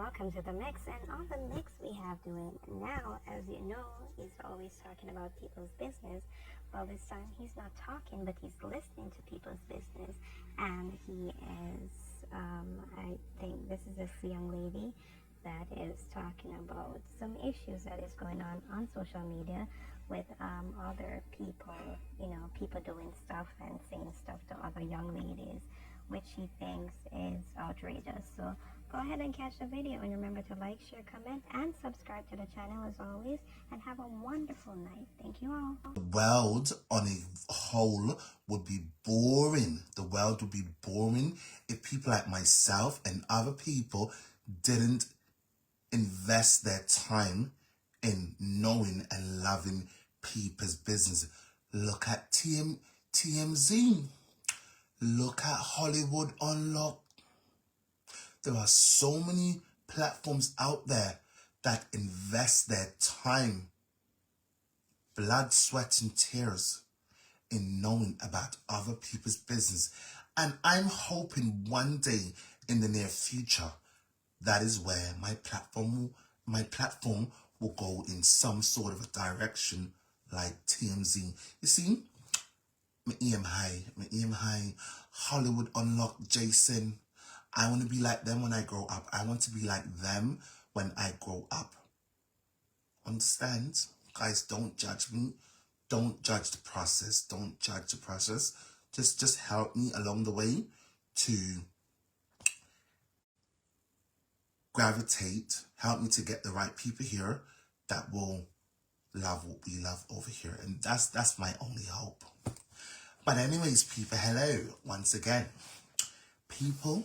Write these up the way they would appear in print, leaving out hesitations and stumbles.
welcome to the mix. And on the mix we have doing now, as you know, he's always talking about people's business. Well, this time he's not talking, but he's listening to people's business. And he is, I think this is a young lady that is talking about some issues that is going on social media with other people, people doing stuff and saying stuff to other young ladies, which she thinks is outrageous. So go ahead and catch the video, and remember to like, share, comment, and subscribe to the channel as always, and have a wonderful night. Thank you all. The world on a whole would be boring. The world would be boring if people like myself and other people didn't invest their time in knowing and loving people's business. Look at TMZ. Look at Hollywood Unlocked. There are so many platforms out there that invest their time, blood, sweat, and tears in knowing about other people's business. And I'm hoping one day in the near future, that is where my platform will go in some sort of a direction like TMZ. You see, my aim high, Hollywood Unlocked, Jason. I want to be like them when I grow up. I want to be like them when I grow up. Understand? Guys, don't judge me. Don't judge the process. Don't judge the process. Just help me along the way to gravitate. Help me to get the right people here that will love what we love over here. And that's my only hope. But anyways, people, hello once again. People,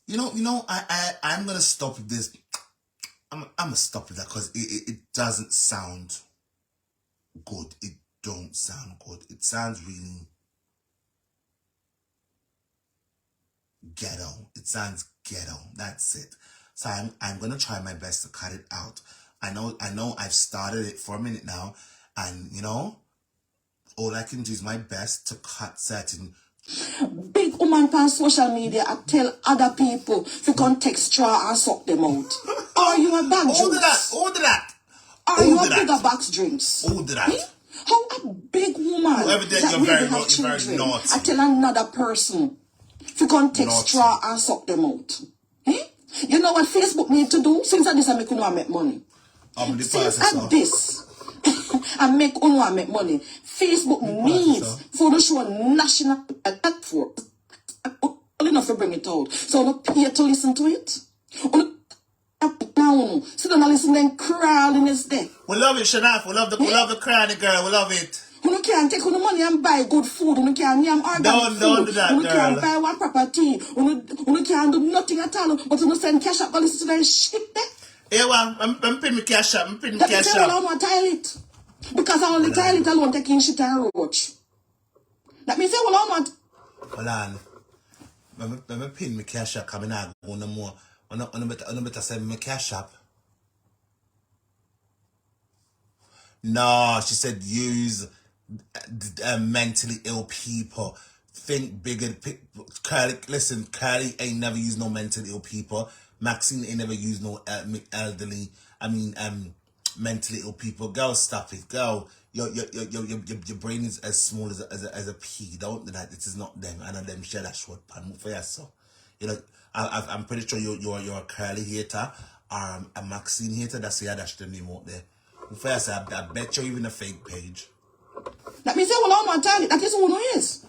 I'm gonna stop with this. I'm gonna stop with that because it doesn't sound good. It don't sound good. It sounds really ghetto. It sounds ghetto. That's it. So I'm gonna try my best to cut it out. I know I've started it for a minute now, and all I can do is my best to cut certain big woman on social media. I tell other people to come take straw and suck them out. Are you a bag drinks? All that. Are you a bigger box drinks? All that. How a big woman that really have children, I tell another person to come take straw and suck them out. You know what Facebook need to do? Since this I make money. Since at this I make money. Facebook needs for the show national platform enough to bring it out. So I don't pay to listen to it. So don't listen then crawl in his day. We love it, Shanaf. We love the crying girl. We love it. You can't take the money and buy good food. You can't organic don't do that, you girl. Can't buy one property. You can't do nothing at all. But you send cash up and listen to that shit there. Hey, I'm paying me cash up. I'm paying me cash cash up. up. I don't want to tile it. Because I only tile it alone taking shit and roach. That means I don't want. Hold on. I'm paying me cash up. Coming out go no more. I'm better send me cash up. No, she said use mentally ill people. Think bigger. Curly, listen, Curly ain't never used no mentally ill people. Maxine ain't never used no elderly. Mentally ill people. Girl, stop it. Girl, your brain is as small as a pea. Don't do that. It is not them. I know them share that short pan for yourself. I'm pretty sure you're a Curly hater or a Maxine hater. That's the name out there. For yourself, I bet you're even a fake page. That means I don't want to tell it. That is who it is.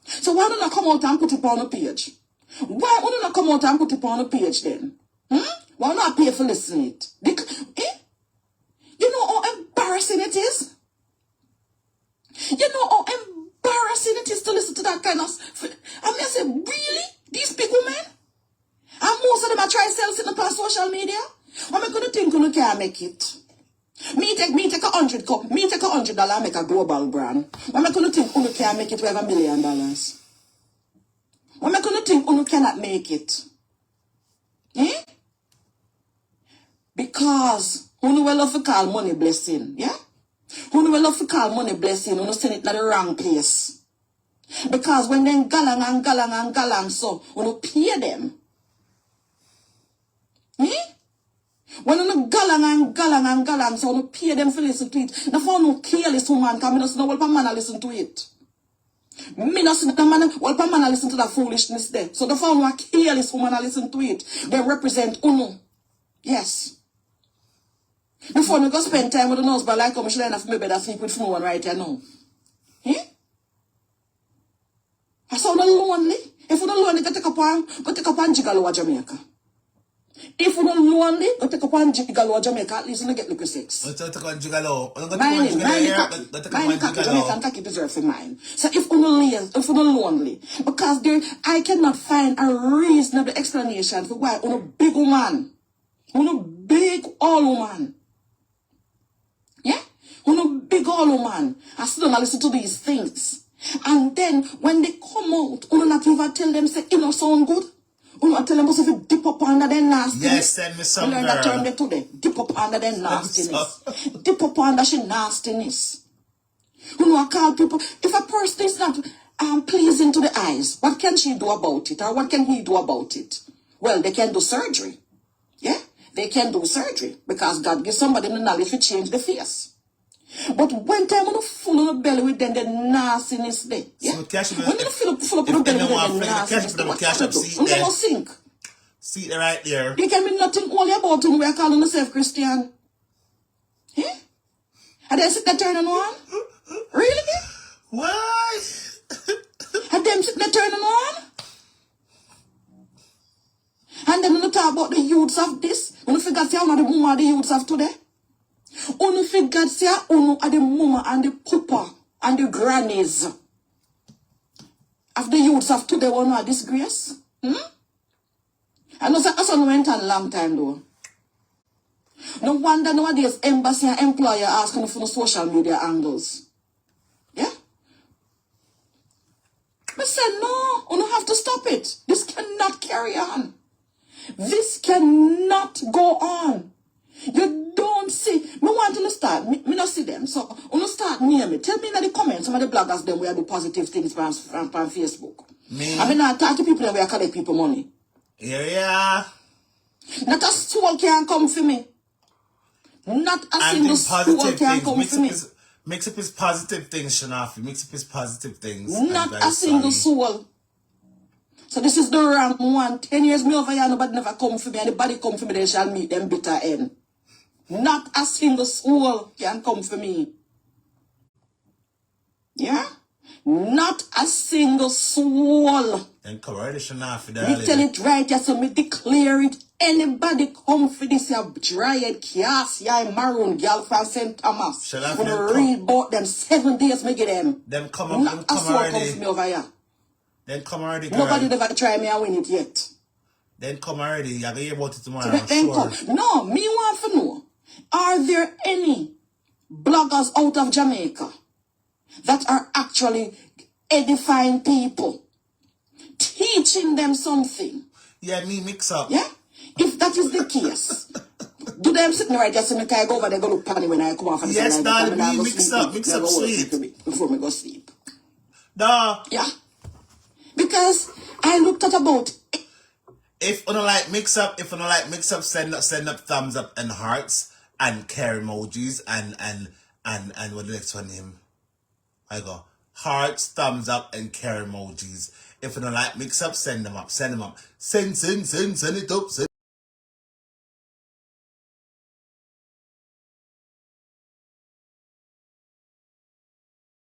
So why don't I come out and put it on the page? Why don't I come out and put it on the page then? Why not pay for listening it? You know how embarrassing it is? You know how embarrassing it is to listen to that kind of... I say, really? These big women? And most of them are trying to sell something on social media? What am I going to think you can't make it? Me take $100 cup. Me take $100 make a global brand. What am I going to think you can't make it with $1 million? What am I going to think you cannot make it? Because who will love to call money blessing, yeah? Who will love to call money blessing, who send it to the wrong place. Because when they galang and galang and galang, so when you pay them, when you galang and galang and galang, so when you pay them for listen to it, now for no careless woman, because I don't know what man listen to it. Me not see the man, well, man listen to that foolishness there. So the phone one careless woman listen to it. They represent Uno. Yes. Before we go spend time with the nose, but like how much line of me better sleep with no one right here now. I sound lonely. If you don't lonely, go take up on Gigaloa, Jamaica. If you don't lonely, go take up on Gigaloa, Jamaica. At least you get liquor sex. Go take on Gigalo. Mine Jamaican cocky deserve for mine. So if you don't lonely, because I cannot find a reasonable explanation for why a big woman, a big old woman, yeah, a big old woman, I still don't listen to these things. And then when they come out, you not even tell them say it don't sound good. You not tell them if you dip up under their nastiness. Yes, send me some. You learn that term there today. Dip up under their nastiness. Dip up under she nastiness. You know, I call people. If a person is not pleasing to the eyes, what can she do about it, or what can he do about it? Well, they can do surgery. Yeah, they can do surgery because God gives somebody the knowledge to change the face. But when time when you full of the belly with them, the nastiness there. Yeah? So when you full up the belly with them, the nastiness there, what you do? You don't sink. See it right there. You can be nothing only about who we are calling yourself Christian. Yeah? And then sit there turning on? Really? Why? And them sit there turning on? And then when you talk about the youths of this, when you figure out how the woman the youths of today, when you figure out how the mama and the papa and the grannies of the youths of today will not disgrace? I know that son went on a long time though. No wonder nowadays embassy and employer asking for the social media angles. Yeah? I said no, you don't have to stop it. This cannot carry on. This cannot go on. You don't see. Me want to start. Me not see them. So you start near me. Tell me in the comments some of the bloggers them where do positive things from Facebook. Me? I mean I talk to people where I collect people money. Yeah. Not a soul can come for me. Not a single soul can come for me. Mixup is positive things, Shanafi. Mixup is positive things. Not a single soul. So this is the rank one. 10 years me over here, nobody never come for me. Anybody come for me, they shall meet them bitter end. Not a single soul can come for me. Yeah? Not a single soul. Then come right, Shanafi. Me tell it right, yes, so me declare it. Anybody come for this, ya dry-head, kias, ya maroon girl from St. Thomas. When I read about them 7 days, me get them. Them come Not up, a soul come for me over here. Then come already, girl. Nobody never try me and win it yet. Then come already. You're going to hear about it tomorrow, So then sure. come. No, me want to know. Are there any bloggers out of Jamaica that are actually edifying people? Teaching them something? Yeah, me mix up. Yeah? If that is the case, do them sitting right just so me can go over there go look funny when I come off and yes, say, darling, me mix up sleep. Before me go sleep. No. Yeah. Because I looked at about. If you don't like mix-up, send up thumbs up and hearts and care emojis and what the next one name? I go hearts, thumbs up and care emojis. If you don't like mix-up, send them up. Send it up. Send it up.